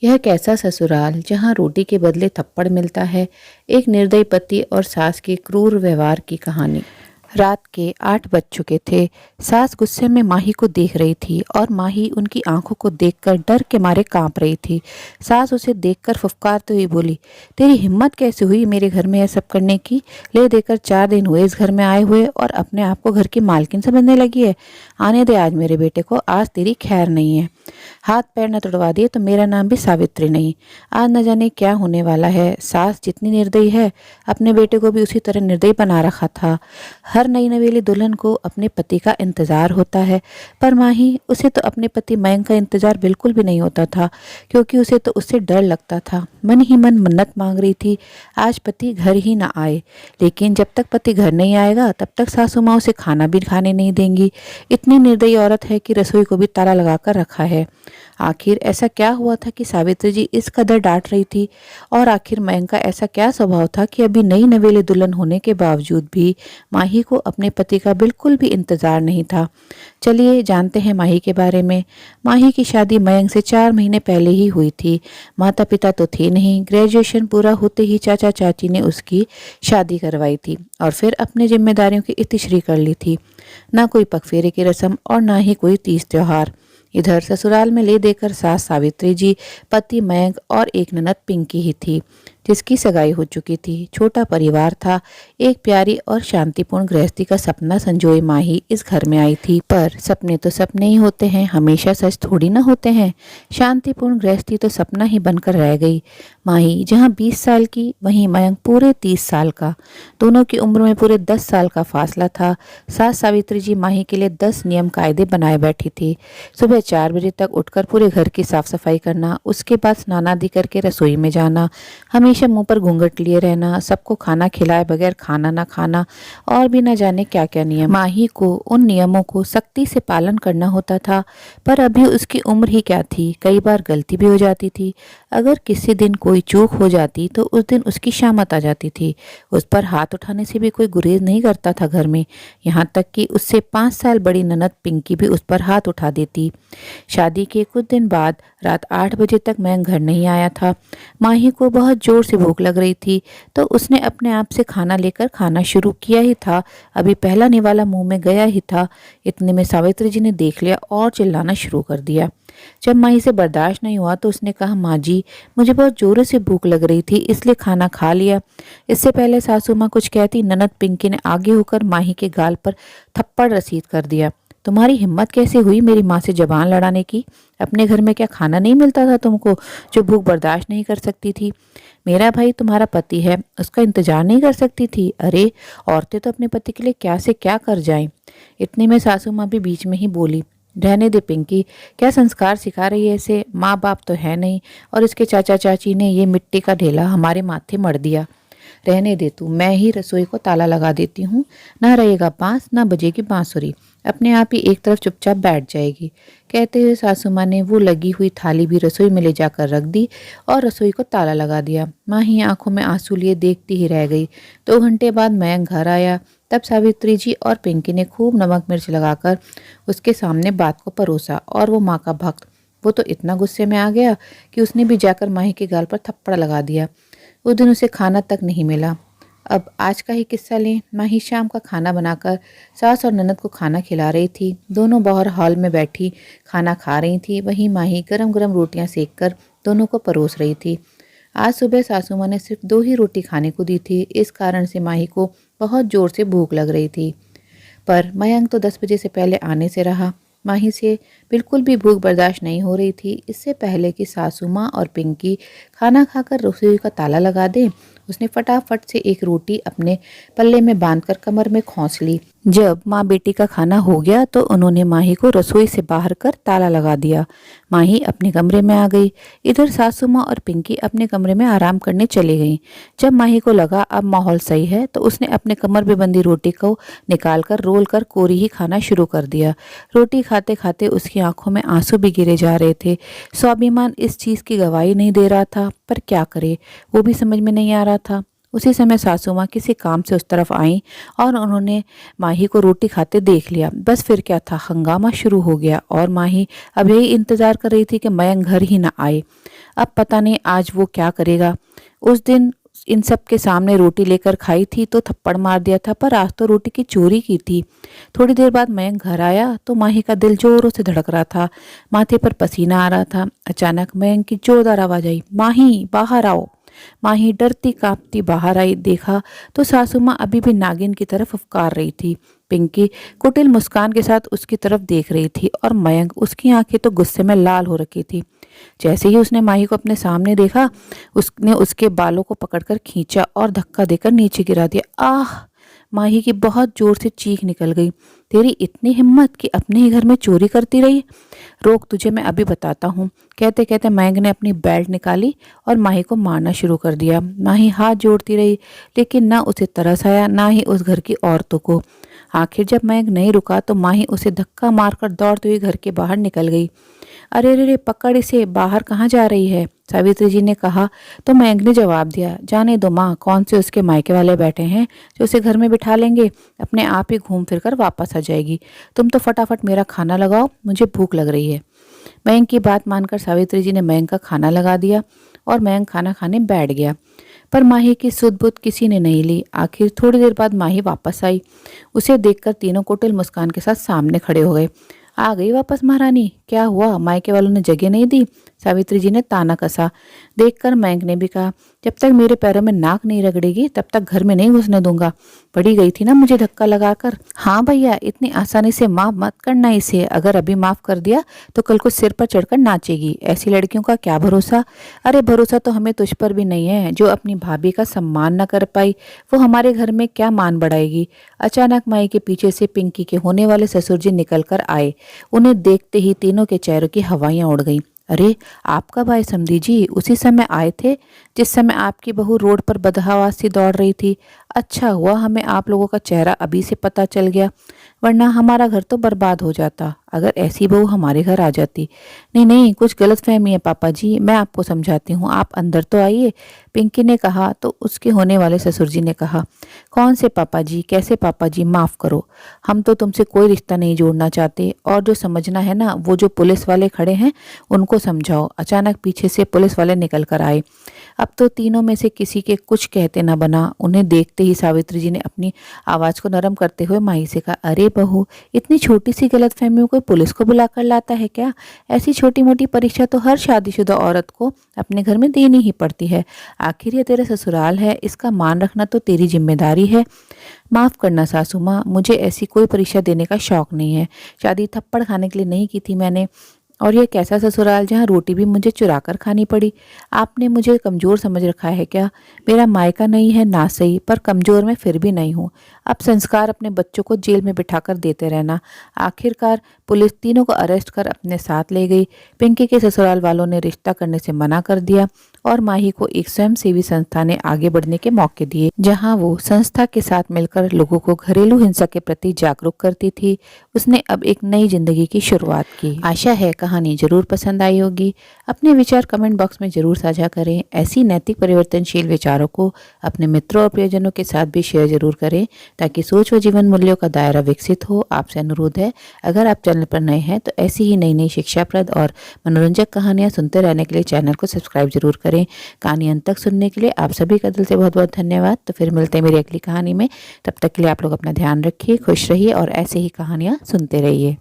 यह कैसा ससुराल जहाँ रोटी के बदले थप्पड़ मिलता है। एक निर्दयी पति और सास के क्रूर व्यवहार की कहानी। रात के 8 बज चुके थे। सास गुस्से में माही को देख रही थी और माही उनकी आंखों को देखकर डर के मारे कांप रही थी। सास उसे देखकर फुफकारते हुए बोली, तेरी हिम्मत कैसे हुई मेरे घर में यह सब करने की? ले देकर 4 दिन हुए इस घर में आए हुए और अपने आप को घर की मालकिन समझने लगी है। आने दे आज मेरे बेटे को, आज तेरी खैर नहीं है। हाथ पैर न तुड़वा दिए तो मेरा नाम भी सावित्री नहीं। आज न जाने क्या होने वाला है। सास जितनी निर्दयी है, अपने बेटे को भी उसी तरह निर्दयी बना रखा था। हर नई नवेली दुल्हन को अपने पति का इंतजार होता है, पर माही, उसे तो अपने पति मयंक का इंतजार बिल्कुल भी नहीं होता था, क्योंकि उसे तो उससे डर लगता था। मन ही मन मन्नत मांग रही थी, आज पति घर ही ना आए। लेकिन जब तक पति घर नहीं आएगा तब तक सासू माँ उसे खाना भी खाने नहीं देंगी। इतनी निर्दयी औरत है कि रसोई को भी ताला लगाकर रखा है। आखिर ऐसा क्या हुआ था कि सावित्री जी इस कदर डांट रही थी? और आखिर मयंक का ऐसा क्या स्वभाव था कि अभी नई नवेली दुल्हन होने के बावजूद भी माही को अपने पति का बिल्कुल भी इंतजार नहीं था। चलिए जानते हैं माही के बारे में। माही की शादी मयंक से 4 महीने पहले ही हुई थी। माता पिता तो थे नहीं। ग्रेजुएशन पूरा होते ही चाचा चाची ने उसकी शादी करवाई थी और फिर अपनी जिम्मेदारियों की इतिश्री कर ली थी। ना कोई पगफेरे की रस्म और ना ही कोई तीज त्योहार। इधर ससुराल में ले देकर सास सावित्री जी, पति मयंक और एक ननद पिंकी ही थी, जिसकी सगाई हो चुकी थी। छोटा परिवार था। एक प्यारी और शांतिपूर्ण गृहस्थी का सपना संजोए माही इस घर में आई थी। पर सपने तो सपने ही होते हैं, हमेशा सच थोड़ी ना होते हैं। शांतिपूर्ण गृहस्थी तो सपना ही बनकर रह गई। माही जहाँ 20 साल की, वहीं मयंक पूरे 30 साल का। दोनों की उम्र में पूरे 10 साल का फासला था। सास सावित्री जी माही के लिए 10 नियम कायदे बनाए बैठी थी। सुबह 4 बजे तक उठकर पूरे घर की साफ सफाई करना, उसके बाद स्नानादि करके रसोई में जाना, हमेशा मुंह पर घूंघट लिए रहना, सबको खाना खिलाए बगैर खाना ना खाना, और भी न जाने क्या क्या नियम। माही को उन नियमों को सख्ती से पालन करना होता था, पर अभी उसकी उम्र ही क्या थी। कई बार गलती भी हो जाती थी। अगर किसी दिन कोई चूक हो जाती तो उस दिन उसकी शामत आ जाती थी। उस पर हाथ उठाने से भी कोई गुरेज नहीं करता था घर में। यहाँ तक कि उससे 5 साल बड़ी ननद पिंकी भी उस पर हाथ उठा देती। शादी के कुछ दिन बाद रात 8 बजे तक मैं घर नहीं आया था। माही को बहुत जोर से भूख लग रही थी, तो उसने अपने आप से खाना लेकर खाना शुरू किया ही था। अभी पहला निवाला मुंह में गया ही था, इतने में सावित्री जी ने देख लिया और चिल्लाना शुरू कर दिया। जब माही से बर्दाश्त नहीं हुआ तो उसने कहा, माँ जी, मुझे बहुत जोरों से भूख लग रही थी, इसलिए खाना खा लिया। इससे पहले सासू माँ कुछ कहती, ननद पिंकी ने आगे होकर माही के गाल पर थप्पड़ रसीद कर दिया। तुम्हारी हिम्मत कैसे हुई मेरी माँ से जबान लड़ाने की? अपने घर में क्या खाना नहीं मिलता था तुमको, जो भूख बर्दाश्त नहीं कर सकती थी? मेरा भाई तुम्हारा पति है, उसका इंतजार नहीं कर सकती थी? अरे, औरतें तो अपने पति के लिए क्या से क्या कर जाएं। इतने में सासू माँ भी बीच में ही बोली, रहने दे पिंकी, क्या संस्कार सिखा रही है इसे? माँ बाप तो है नहीं, और इसके चाचा चाची ने ये मिट्टी का ढेला हमारे माथे मढ़ दिया। रहने दे तू, मैं ही रसोई को ताला लगा देती हूँ। ना रहेगा बांस, ना बजेगी बांसुरी, अपने आप ही एक तरफ चुपचाप बैठ जाएगी। कहते हुए सासू माँ ने वो लगी हुई थाली भी रसोई में ले जाकर रख दी और रसोई को ताला लगा दिया। माँ ही आंखों में आंसू लिए देखती ही रह गई। 2 घंटे बाद मयंक घर आया। तब सावित्री जी और पिंकी ने खूब नमक मिर्च लगाकर उसके सामने बात को परोसा, और वो माँ का भक्त, वो तो इतना गुस्से में आ गया कि उसने भी जाकर माही के गाल पर थप्पड़ लगा दिया। उस दिन उसे खाना तक नहीं मिला। अब आज का ही किस्सा लें। माही शाम का खाना बनाकर सास और ननद को खाना खिला रही थी। दोनों बाहर हॉल में बैठी खाना खा रही थी। वहीं माही गरम गरम रोटियां सेक कर दोनों को परोस रही थी। आज सुबह सासू माँ ने सिर्फ 2 ही रोटी खाने को दी थी। इस कारण से माही को बहुत जोर से भूख लग रही थी। पर मयंक तो 10 बजे से पहले आने से रहा। माही से बिल्कुल भी भूख बर्दाश्त नहीं हो रही थी। इससे पहले कि सासू माँ और पिंकी खाना खाकर रसोई का ताला लगा दें, उसने फटाफट से एक रोटी अपने पल्ले में बांधकर कमर में खौंस ली। जब माँ बेटी का खाना हो गया तो उन्होंने माही को रसोई से बाहर कर ताला लगा दिया। माही अपने कमरे में आ गई। इधर सासू माँ और पिंकी अपने कमरे में आराम करने चली गईं। जब माही को लगा अब माहौल सही है तो उसने अपने कमर में बंधी रोटी को निकालकर रोल कर कोरी ही खाना शुरू कर दिया। रोटी खाते खाते उसकी आंखों में आंसू भी गिरे जा रहे थे। स्वाभिमान इस चीज की गवाही नहीं दे रहा था, पर क्या करे, वो भी समझ में नहीं आ रहा था। उसी समय सासू माँ किसी काम से उस तरफ आईं और उन्होंने माही को रोटी खाते देख लिया। बस फिर क्या था, हंगामा शुरू हो गया और माही अब यही इंतजार कर रही थी कि मयंक घर ही ना आए। अब पता नहीं आज वो क्या करेगा। उस दिन इन सब के सामने रोटी लेकर खाई थी तो थप्पड़ मार दिया था, पर आज तो रोटी की चोरी की थी। थोड़ी देर बाद मयंक घर आया तो माही का दिल जोरों से धड़क रहा था, माथे पर पसीना आ रहा था। अचानक मयंक की जोरदार आवाज आई, माही बाहर आओ। माही डरती कांपती बाहर आई। देखा तो सासू माँ अभी भी नागिन की तरफ फुफकार रही थी। पिंकी कुटिल मुस्कान के साथ उसकी तरफ देख रही थी और मयंक, उसकी आंखें तो गुस्से में लाल हो रखी थी। जैसे ही उसने माही को अपने सामने देखा, उसने उसके बालों को पकड़कर खींचा और धक्का देकर नीचे गिरा दिया। आह! माही की बहुत जोर से चीख निकल गई। तेरी इतनी हिम्मत कि अपने ही घर में चोरी करती रही? रोक, तुझे मैं अभी बताता हूँ। कहते कहते मयंक ने अपनी बेल्ट निकाली और माही को मारना शुरू कर दिया। माही हाथ जोड़ती रही, लेकिन ना उसे तरस आया ना ही उस घर की औरतों को। आखिर जब मयंक नहीं रुका तो माही उसे धक्का मारकर दौड़ती हुई घर के बाहर निकल गई। अरे रे रे, पकड़ इसे, बाहर कहाँ जा रही है? सावित्री जी ने कहा तो मयंक ने जवाब दिया, जाने दो माँ, कौन से उसके मायके वाले बैठे हैं जो उसे घर में बिठा लेंगे, अपने आप ही घूम फिर कर वापस आ जाएगी। तुम तो फटाफट मेरा खाना लगाओ, मुझे भूख लग रही है। मयंक की बात मानकर सावित्री जी ने मयंक का खाना लगा दिया और मयंक खाना खाने बैठ गया। पर माही की सुध-बुध किसी ने नहीं ली। आखिर थोड़ी देर बाद माही वापस आई। उसे देखकर तीनों कुटिल मुस्कान के साथ सामने खड़े हो गए। आ गई वापस महारानी, क्या हुआ, मायके वालों ने जगह नहीं दी? सावित्री जी ने ताना कसा। देखकर मयंक ने भी कहा, जब तक मेरे पैरों में नाक नहीं रगड़ेगी तब तक घर में नहीं घुसने दूंगा। पड़ी गई थी ना मुझे धक्का लगाकर। हाँ भैया, इतनी आसानी से माफ मत करना इसे। अगर अभी माफ कर दिया तो कल को सिर पर चढ़कर नाचेगी। ऐसी लड़कियों का क्या भरोसा? अरे भरोसा तो हमें तुझ पर भी नहीं है। जो अपनी भाभी का सम्मान न कर पाई वो हमारे घर में क्या मान बढ़ाएगी? अचानक माई के पीछे से पिंकी के होने वाले ससुर जी निकल कर आए। उन्हें देखते ही तीनों के चेहरों की हवाइयां उड़ गईं। अरे आप कब आए समधी जी? उसी समय आए थे जिस समय आपकी बहू रोड पर बदहवास सी दौड़ रही थी। अच्छा हुआ हमें आप लोगों का चेहरा अभी से पता चल गया, वरना हमारा घर तो बर्बाद हो जाता अगर ऐसी बहू हमारे घर आ जाती। नहीं नहीं, कुछ गलतफहमी है पापा जी, मैं आपको समझाती हूँ, आप अंदर तो आइए, पिंकी ने कहा तो उसके होने वाले ससुर जी ने कहा, कौन से पापा जी, कैसे पापा जी, माफ़ करो, हम तो तुमसे कोई रिश्ता नहीं जोड़ना चाहते, और जो समझना है ना वो जो पुलिस वाले खड़े हैं उनको समझाओ। अचानक पीछे से पुलिस वाले निकल कर आए। अब तो तीनों में से किसी के कुछ कहते न बना। उन्हें देखते ही सावित्री जी ने अपनी आवाज़ को नरम करते हुए माही से कहा, अरे बहू, इतनी छोटी सी गलतफहमियों को पुलिस को बुलाकर लाता है क्या? ऐसी छोटी मोटी परीक्षा तो हर शादीशुदा औरत को अपने घर में देनी ही पड़ती है। आखिर ये तेरा ससुराल है, इसका मान रखना तो तेरी जिम्मेदारी है। माफ़ करना सासू माँ, मुझे ऐसी कोई परीक्षा देने का शौक नहीं है। शादी थप्पड़ खाने के लिए नहीं की थी मैंने। और ये कैसा ससुराल जहाँ रोटी भी मुझे चुरा कर खानी पड़ी? आपने मुझे कमज़ोर समझ रखा है क्या? मेरा मायका नहीं है ना सही, पर कमज़ोर मैं फिर भी नहीं हूँ। अब संस्कार अपने बच्चों को जेल में बिठाकर देते रहना। आखिरकार पुलिस तीनों को अरेस्ट कर अपने साथ ले गई। पिंकी के ससुराल वालों ने रिश्ता करने से मना कर दिया और माही को एक स्वयंसेवी संस्था ने आगे बढ़ने के मौके दिए, जहां वो संस्था के साथ मिलकर लोगों को घरेलू हिंसा के प्रति जागरूक करती थी। उसने अब एक नई जिंदगी की शुरुआत की। आशा है कहानी जरूर पसंद आई होगी। अपने विचार कमेंट बॉक्स में जरूर साझा करें। ऐसी नैतिक परिवर्तनशील विचारों को अपने मित्रों और प्रियजनों के साथ भी शेयर जरूर करें, ताकि सोच व जीवन मूल्यों का दायरा विकसित हो। आपसे अनुरोध है, अगर आप चैनल पर नए हैं तो ऐसी ही नई नई शिक्षाप्रद और मनोरंजक कहानियां सुनते रहने के लिए चैनल को सब्सक्राइब जरूर करें। कहानी अंत तक सुनने के लिए आप सभी का दिल से बहुत बहुत धन्यवाद। तो फिर मिलते हैं मेरी अगली कहानी में। तब तक के लिए आप लोग अपना ध्यान रखिए, खुश रहिए और ऐसे ही कहानियां सुनते रहिए।